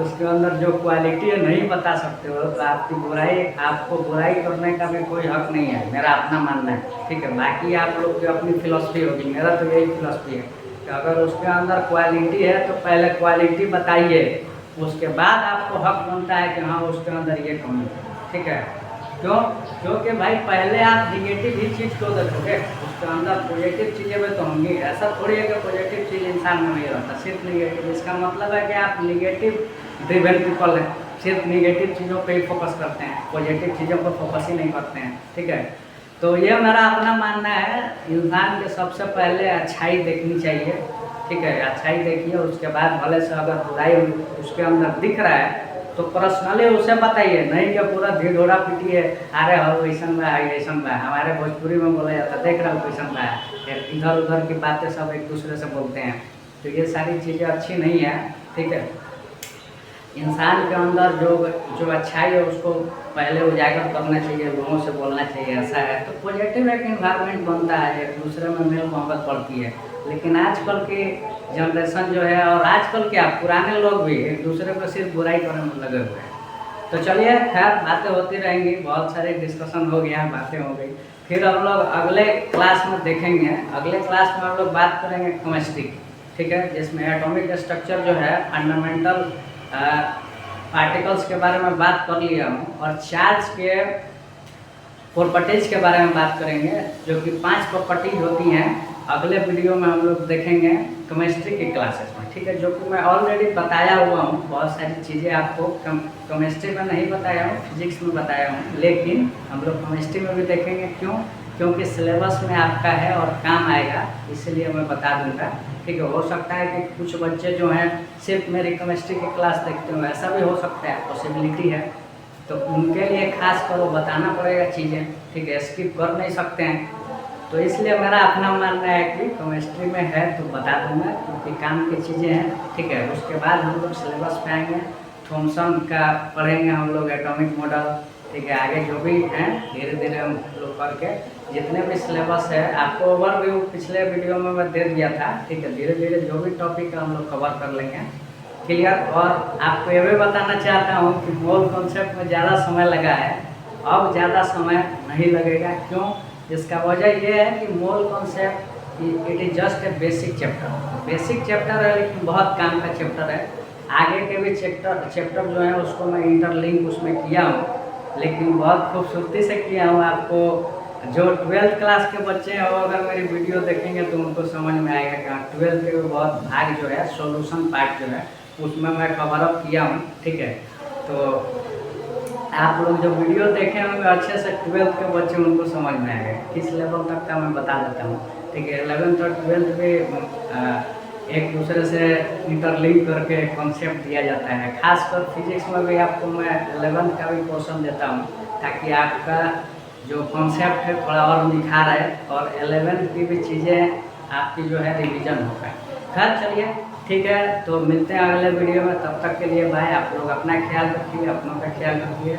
[SPEAKER 1] उसके अंदर जो क्वालिटी है नहीं बता सकते हो, तो आपको बुराई करने का भी कोई हक नहीं है, मेरा अपना मानना है, ठीक है। बाकी आप लोग की अपनी फिलॉसफी होगी, मेरा तो यही फिलॉसफी है कि अगर उसके अंदर क्वालिटी है तो पहले क्वालिटी बताइए, उसके बाद आपको हक बनता है कि हाँ उसके अंदर ये कमी है, ठीक है। क्योंकि भाई पहले आप निगेटिव ही चीज़ क्यों देखोगे, उसके अंदर पॉजिटिव चीज़ें भी तो होंगी। ऐसा थोड़ी है कि पॉजिटिव चीज़ इंसान में नहीं रहता, सिर्फ निगेटिव। इसका मतलब है कि आप निगेटिव ड्रिवन पीपल हैं, सिर्फ निगेटिव चीज़ों पे ही फोकस करते हैं, पॉजिटिव चीज़ों पर फोकस ही नहीं करते हैं, ठीक है। तो ये मेरा अपना मानना है, इंसान के सबसे पहले अच्छाई देखनी चाहिए, ठीक है। अच्छाई देखिए, उसके बाद भले से अगर बुराई उसके अंदर दिख रहा है तो तो पर्सनली उसे बताइए, नहीं कि पूरा ढिढोरा पीटिए, अरे हो ऐसन बा ऐसन बा। हमारे भोजपुरी में बोला जाता है, देख रहा हूँ कैसन बा, इधर उधर की बातें सब एक दूसरे से बोलते हैं। तो ये सारी चीज़ें अच्छी नहीं है, ठीक है। इंसान के अंदर जो अच्छाई है उसको पहले उजागर करना चाहिए, लोगों से बोलना चाहिए, ऐसा है तो पॉजिटिव एक इन्वायरमेंट बनता है, एक दूसरे में मेल मोहब्बत बढ़ती है। लेकिन आजकल की जनरेशन जो है, और आजकल क्या पुराने लोग भी एक दूसरे को सिर्फ बुराई करने में लगे हुए हैं। तो चलिए खैर बातें होती रहेंगी, बहुत सारे डिस्कशन हो गया, बातें हो गई। फिर हम लोग अगले क्लास में देखेंगे, अगले क्लास में हम लोग बात करेंगे केमिस्ट्री की, ठीक है, जिसमें एटॉमिक स्ट्रक्चर जो है, फंडामेंटल पार्टिकल्स के बारे में बात कर लिया हूँ, और चार्ज के प्रॉपर्टीज के बारे में बात करेंगे, जो कि 5 प्रॉपर्टीज होती हैं। अगले वीडियो में हम लोग देखेंगे केमिस्ट्री की क्लासेस में, ठीक है, जो कि मैं ऑलरेडी बताया हुआ हूँ। बहुत सारी चीज़ें आपको केमिस्ट्री में नहीं बताया हूँ, फिजिक्स में बताया हूँ, लेकिन हम लोग केमिस्ट्री में भी देखेंगे। क्योंकि सिलेबस में आपका है और काम आएगा, इसलिए मैं बता दूंगा, ठीक है। हो सकता है कि कुछ बच्चे जो हैं सिर्फ मेरी केमिस्ट्री की क्लास देखते हो, ऐसा भी हो सकता है, पॉसिबिलिटी है। तो उनके लिए खास कर वो बताना पड़ेगा चीज़ें, ठीक है, स्किप कर नहीं सकते हैं। तो इसलिए मेरा अपना मानना है कि केमिस्ट्री में है तो बता दूंगा, क्योंकि काम की चीज़ें हैं, ठीक है। उसके बाद हम लोग सिलेबस पे आएंगे, थॉमसन का पढ़ेंगे हम लोग, एटॉमिक मॉडल, ठीक है। आगे जो भी हैं धीरे धीरे हम लोग करके जितने भी सिलेबस है, आपको ओवरव्यू पिछले वीडियो में मैं दे दिया था, ठीक है। धीरे धीरे जो भी टॉपिक है हम लोग कवर कर लेंगे, क्लियर। और आपको ये भी बताना चाहता हूँ कि मोल कॉन्सेप्ट में ज़्यादा समय लगा है, अब ज़्यादा समय नहीं लगेगा। क्यों? इसका वजह ये है कि mole concept it is just a basic chapter है, लेकिन बहुत काम का चैप्टर है। आगे के भी चैप्टर जो है उसको मैं इंटरलिंक उसमें किया हूँ, लेकिन बहुत खूबसूरती से किया हूँ। आपको जो 12th क्लास के बच्चे हैं वो अगर मेरी वीडियो देखेंगे तो उनको समझ में आएगा कि 12th के बहुत भाग जो है, सॉल्यूशन पार्ट जो है, उसमें मैं कवर अप किया हूँ, ठीक है। तो आप लोग जो वीडियो देखे होंगे अच्छे से 12th के बच्चे, उनको समझ में आएगा किस लेवल तक का मैं बता देता हूँ, ठीक है। 11th और 12th भी एक दूसरे से इंटरलिंक करके कॉन्सेप्ट दिया जाता है। खासकर फिजिक्स में भी आपको मैं 11th का भी पोर्शन देता हूँ, ताकि आपका जो कॉन्सेप्ट है थोड़ा और निखार है, और 11th की भी चीज़ें आपकी जो है रिवीजन हो पाए। खैर चलिए ठीक है, तो मिलते हैं अगले वीडियो में। तब तक के लिए बाय। आप लोग अपना ख्याल रखिए, अपनों का ख्याल रखिए,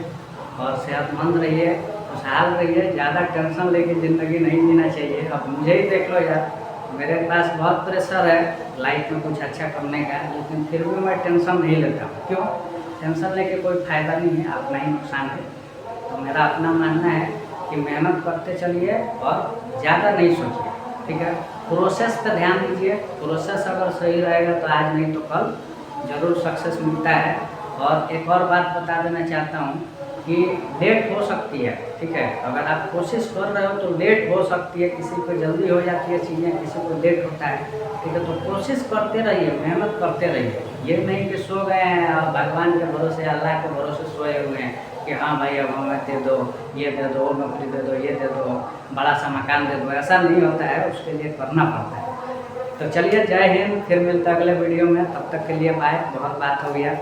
[SPEAKER 1] और सेहतमंद रहिए, खुशहाल रहिए। ज़्यादा टेंशन लेके ज़िंदगी नहीं जीना चाहिए। अब मुझे ही देख लो यार, मेरे पास बहुत प्रेशर है लाइफ में कुछ अच्छा करने का, लेकिन फिर भी मैं टेंशन नहीं लेता हूँ। क्यों? टेंशन लेके कोई फ़ायदा नहीं है, अपना ही नुकसान है। तो मेरा अपना मानना है कि मेहनत करते चलिए और ज़्यादा नहीं सोचिए, ठीक है। प्रोसेस पे ध्यान दीजिए, प्रोसेस अगर सही रहेगा तो आज नहीं तो कल ज़रूर सक्सेस मिलता है। और एक और बात बता देना चाहता हूँ कि लेट हो सकती है, ठीक है। अगर आप कोशिश कर रहे हो तो लेट हो सकती है, किसी को जल्दी हो जाती है चीज़ें, किसी को लेट होता है, ठीक है। तो कोशिश करते रहिए, मेहनत करते रहिए। ये नहीं कि सो गए हैं और भगवान के भरोसे, अल्लाह के भरोसे सोए हुए हैं कि हाँ भाई अब हमें दे दो, ये दे दो, नौकरी दे दो, ये दे दो, बड़ा सा मकान दे दो। ऐसा नहीं होता है, उसके लिए करना पड़ता है। तो चलिए, जय हिंद। फिर मिलते अगले वीडियो में, तब तक के लिए बाय। बहुत बात हो गया।